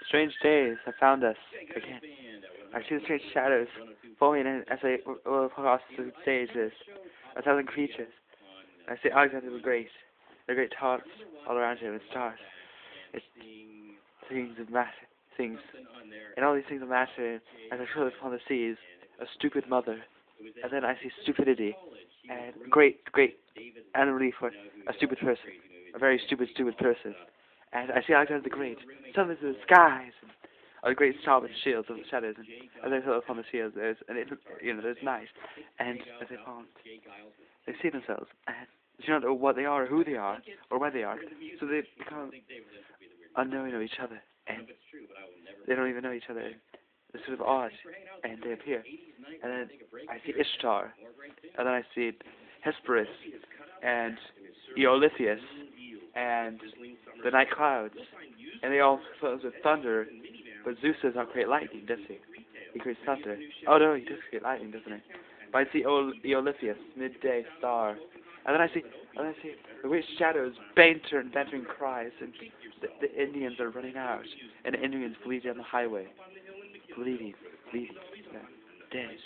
Strange days have found us again. I see the strange shadows falling as I roll across the stages, 1,000 creatures. I see Alexander the Great, the great hearts all around him, and stars. It's things that matter, things. And all these things that matter, as I float upon the seas, a stupid mother. And then I see stupidity, and great anomaly for a stupid person, a very stupid person. And I see Alexander the Great, suddenly to the skies, and a great star with shields of the shadows, and then upon the shields, there's night, and as they fall, they see themselves, and they do not know what they are, or who they are, or where they are, so they become unknowing of each other, and they don't even know each other. They're sort of odd, and they appear, and then I see Ishtar, and then I see Hesperus, and Eolithius, and the night clouds, and they all flow with thunder, but Zeus does not create lightning, does he? He creates thunder. Oh no, he does create lightning, doesn't he? But I see Eolithius, midday star, and then I see the weird shadows, bantering cries, and the Indians are running out, and the Indians bleed down the highway, bleeding, dead.